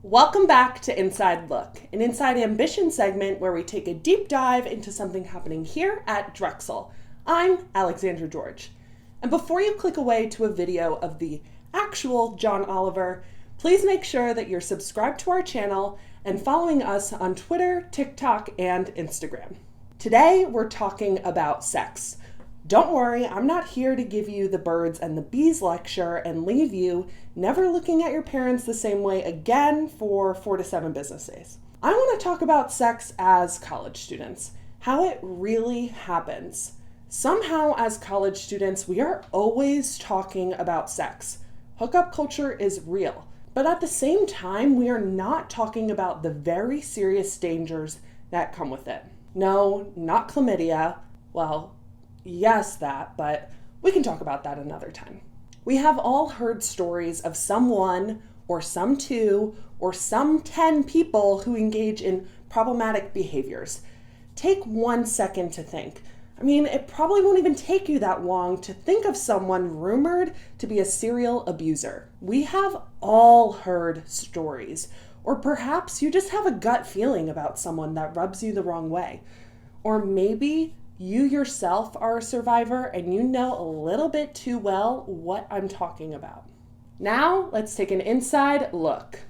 Welcome back to Inside Look, an Inside Ambition segment where we take a deep dive into something happening here at Drexel. I'm Alexandra George. And before you click away to a video of the actual John Oliver, please make sure that you're subscribed to our channel and following us on Twitter, TikTok, and Instagram. Today, we're talking about sex. Don't worry, I'm not here to give you the birds and the bees lecture and leave you never looking at your parents the same way again for 4 to 7 business days. I want to talk about sex as college students, how it really happens. Somehow, as college students, we are always talking about sex. Hookup culture is real, but at the same time, we are not talking about the very serious dangers that come with it. No, not chlamydia. Well, yes, that, but we can talk about that another time. We have all heard stories of someone or some 2 or some 10 people who engage in problematic behaviors. Take 1 second to think. It probably won't even take you that long to think of someone rumored to be a serial abuser. We have all heard stories, or perhaps you just have a gut feeling about someone that rubs you the wrong way. Or maybe you yourself are a survivor and you know a little bit too well what I'm talking about. Now, let's take an inside look.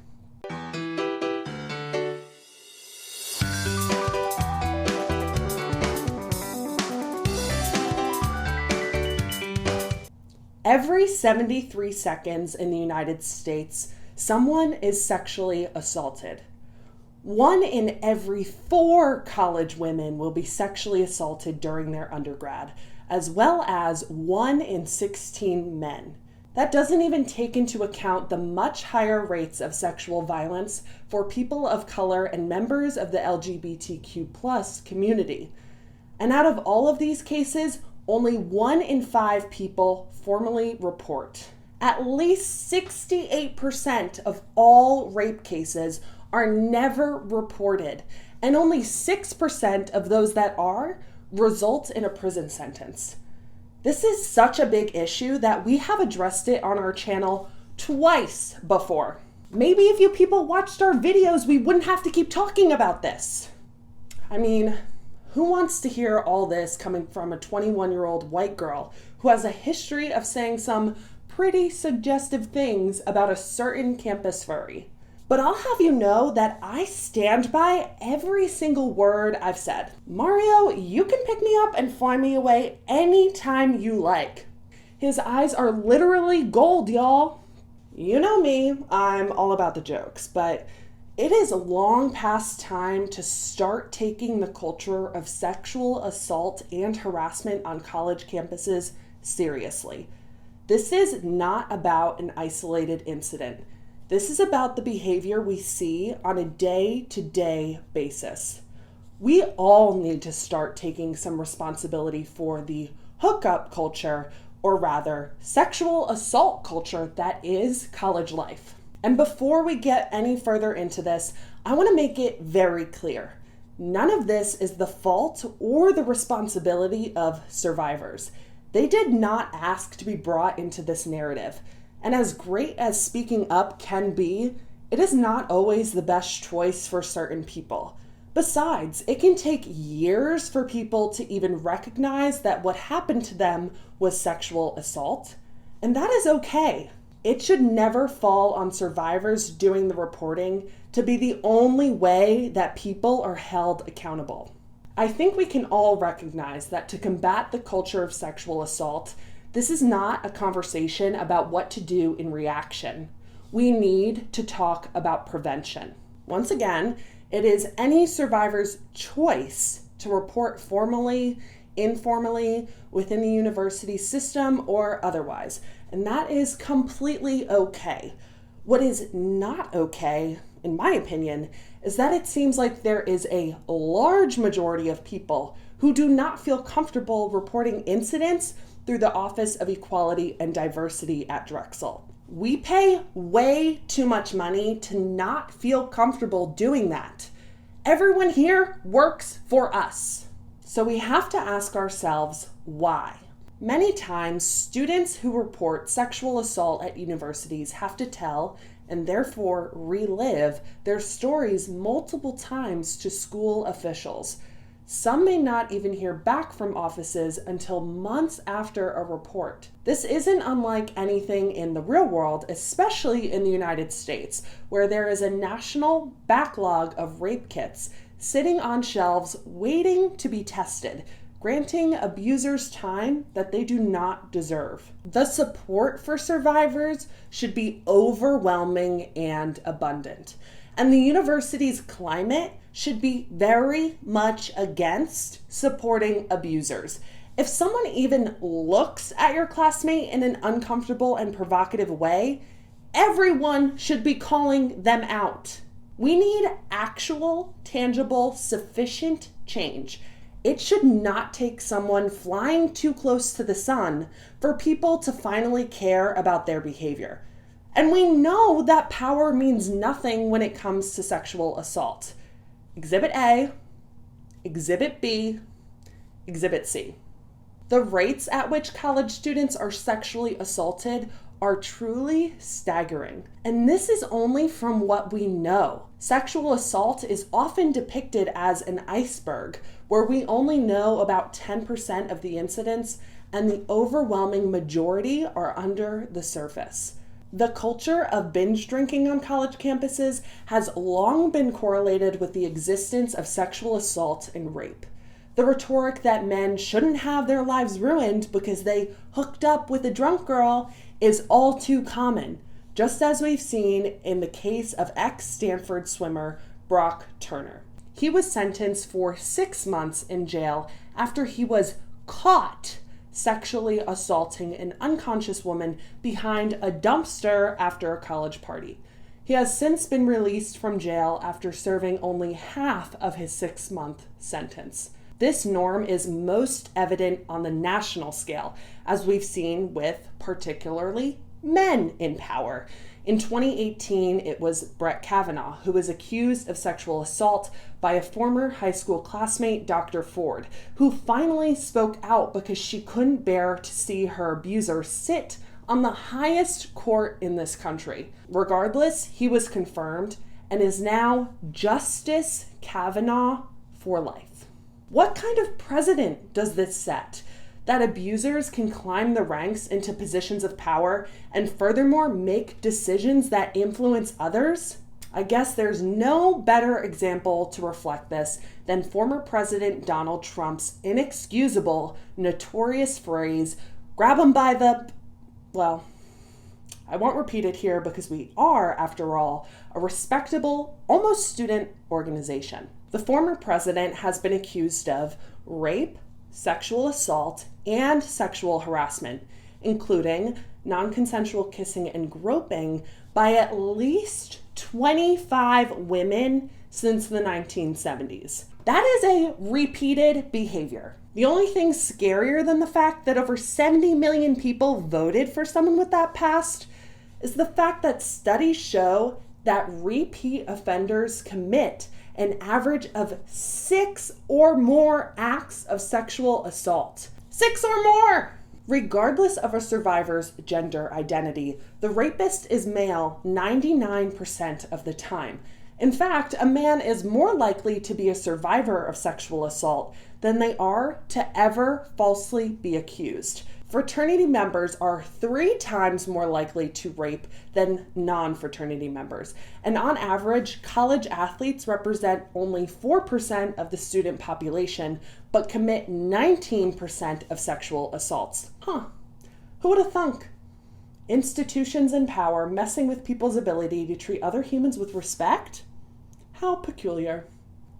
Every 73 seconds in the United States, someone is sexually assaulted. 1 in every 4 college women will be sexually assaulted during their undergrad, as well as 1 in 16 men. That doesn't even take into account the much higher rates of sexual violence for people of color and members of the LGBTQ+ community. And out of all of these cases, only 1 in 5 people formally report. At least 68% of all rape cases are never reported, and only 6% of those that are result in a prison sentence. This is such a big issue that we have addressed it on our channel twice before. Maybe if you people watched our videos, we wouldn't have to keep talking about this. Who wants to hear all this coming from a 21-year-old white girl who has a history of saying some pretty suggestive things about a certain campus furry? But I'll have you know that I stand by every single word I've said. Mario, you can pick me up and fly me away anytime you like. His eyes are literally gold, y'all. You know me, I'm all about the jokes, but it is long past time to start taking the culture of sexual assault and harassment on college campuses seriously. This is not about an isolated incident. This is about the behavior we see on a day-to-day basis. We all need to start taking some responsibility for the hookup culture, or rather, sexual assault culture that is college life. And before we get any further into this, I want to make it very clear. None of this is the fault or the responsibility of survivors. They did not ask to be brought into this narrative. And as great as speaking up can be, it is not always the best choice for certain people. Besides, it can take years for people to even recognize that what happened to them was sexual assault, and that is okay. It should never fall on survivors doing the reporting to be the only way that people are held accountable. I think we can all recognize that to combat the culture of sexual assault, this is not a conversation about what to do in reaction. We need to talk about prevention. Once again, it is any survivor's choice to report formally, informally, within the university system, or otherwise. And that is completely okay. What is not okay, in my opinion, is that it seems like there is a large majority of people who do not feel comfortable reporting incidents through the Office of Equality and Diversity at Drexel. We pay way too much money to not feel comfortable doing that. Everyone here works for us. So we have to ask ourselves why. Many times, students who report sexual assault at universities have to tell and therefore relive their stories multiple times to school officials. Some may not even hear back from offices until months after a report. This isn't unlike anything in the real world, especially in the United States, where there is a national backlog of rape kits sitting on shelves waiting to be tested, granting abusers time that they do not deserve. The support for survivors should be overwhelming and abundant. And the university's climate should be very much against supporting abusers. If someone even looks at your classmate in an uncomfortable and provocative way, everyone should be calling them out. We need actual, tangible, sufficient change. It should not take someone flying too close to the sun for people to finally care about their behavior. And we know that power means nothing when it comes to sexual assault. Exhibit A, Exhibit B, Exhibit C. The rates at which college students are sexually assaulted are truly staggering. And this is only from what we know. Sexual assault is often depicted as an iceberg, where we only know about 10% of the incidents, and the overwhelming majority are under the surface. The culture of binge drinking on college campuses has long been correlated with the existence of sexual assault and rape. The rhetoric that men shouldn't have their lives ruined because they hooked up with a drunk girl is all too common, just as we've seen in the case of ex-Stanford swimmer Brock Turner. He was sentenced for 6 months in jail after he was caught sexually assaulting an unconscious woman behind a dumpster after a college party. He has since been released from jail after serving only half of his 6-month sentence. This norm is most evident on the national scale, as we've seen with particularly men in power. In 2018, it was Brett Kavanaugh who was accused of sexual assault by a former high school classmate, Dr. Ford, who finally spoke out because she couldn't bear to see her abuser sit on the highest court in this country. Regardless, he was confirmed and is now Justice Kavanaugh for life. What kind of precedent does this set? That abusers can climb the ranks into positions of power and furthermore make decisions that influence others? I guess there's no better example to reflect this than former President Donald Trump's inexcusable, notorious phrase, grab 'em by the... Well, I won't repeat it here because we are, after all, a respectable, almost student organization. The former president has been accused of rape, sexual assault, and sexual harassment, including non-consensual kissing and groping by at least 25 women since the 1970s. That is a repeated behavior. The only thing scarier than the fact that over 70 million people voted for someone with that past is the fact that studies show that repeat offenders commit an average of 6 or more acts of sexual assault. 6 or more! Regardless of a survivor's gender identity, the rapist is male 99% of the time. In fact, a man is more likely to be a survivor of sexual assault than they are to ever falsely be accused. Fraternity members are 3 times more likely to rape than non-fraternity members. And on average, college athletes represent only 4% of the student population, but commit 19% of sexual assaults. Who would have thunk? Institutions in power messing with people's ability to treat other humans with respect? How peculiar.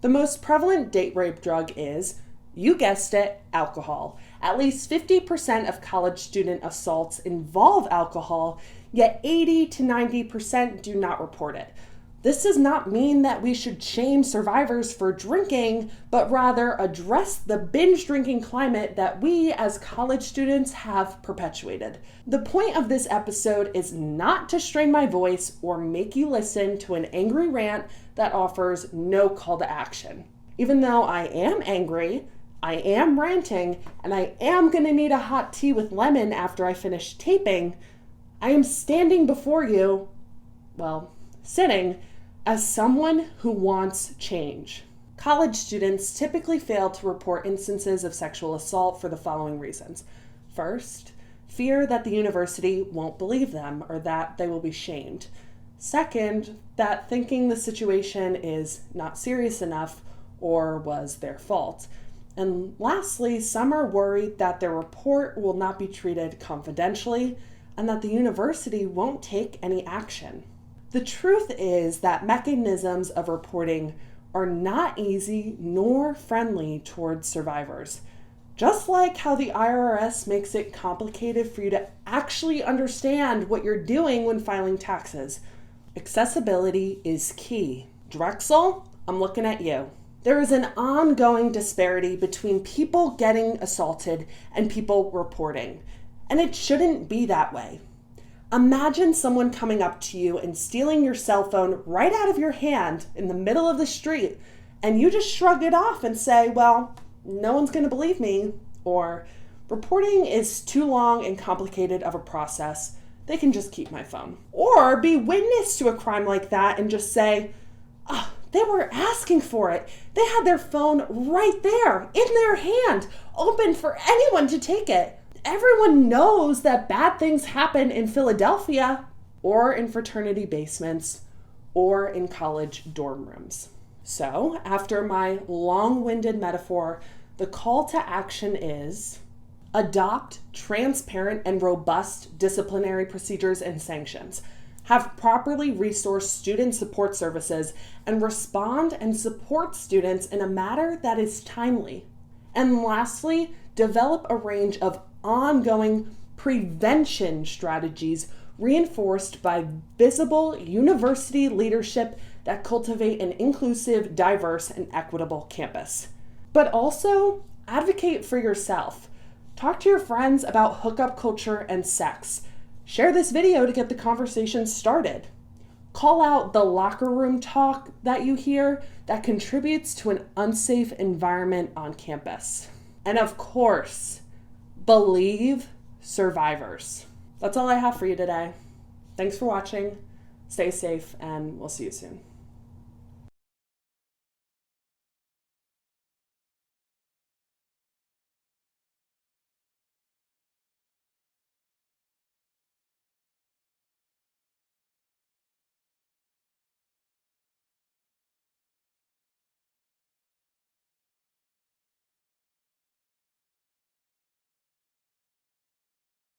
The most prevalent date rape drug is, you guessed it, alcohol. At least 50% of college student assaults involve alcohol, yet 80 to 90% do not report it. This does not mean that we should shame survivors for drinking, but rather address the binge drinking climate that we as college students have perpetuated. The point of this episode is not to strain my voice or make you listen to an angry rant that offers no call to action. Even though I am angry, I am ranting, and I am going to need a hot tea with lemon after I finish taping, I am standing before you sitting as someone who wants change. College students typically fail to report instances of sexual assault for the following reasons. First, fear that the university won't believe them or that they will be shamed. Second, that thinking the situation is not serious enough or was their fault. And lastly, some are worried that their report will not be treated confidentially and that the university won't take any action. The truth is that mechanisms of reporting are not easy nor friendly towards survivors. Just like how the IRS makes it complicated for you to actually understand what you're doing when filing taxes. Accessibility is key. Drexel, I'm looking at you. There is an ongoing disparity between people getting assaulted and people reporting, and it shouldn't be that way. Imagine someone coming up to you and stealing your cell phone right out of your hand in the middle of the street, and you just shrug it off and say, well, no one's going to believe me, or reporting is too long and complicated of a process. They can just keep my phone. Or be witness to a crime like that and just say, oh, they were asking for it. They had their phone right there in their hand, open for anyone to take it. Everyone knows that bad things happen in Philadelphia, or in fraternity basements, or in college dorm rooms. So, after my long-winded metaphor, the call to action is adopt transparent and robust disciplinary procedures and sanctions. Have properly resourced student support services and respond and support students in a manner that is timely. And lastly, develop a range of ongoing prevention strategies reinforced by visible university leadership that cultivate an inclusive, diverse, and equitable campus. But also, advocate for yourself. Talk to your friends about hookup culture and sex. Share this video to get the conversation started. Call out the locker room talk that you hear that contributes to an unsafe environment on campus. And of course, believe survivors. That's all I have for you today. Thanks for watching. Stay safe, and we'll see you soon.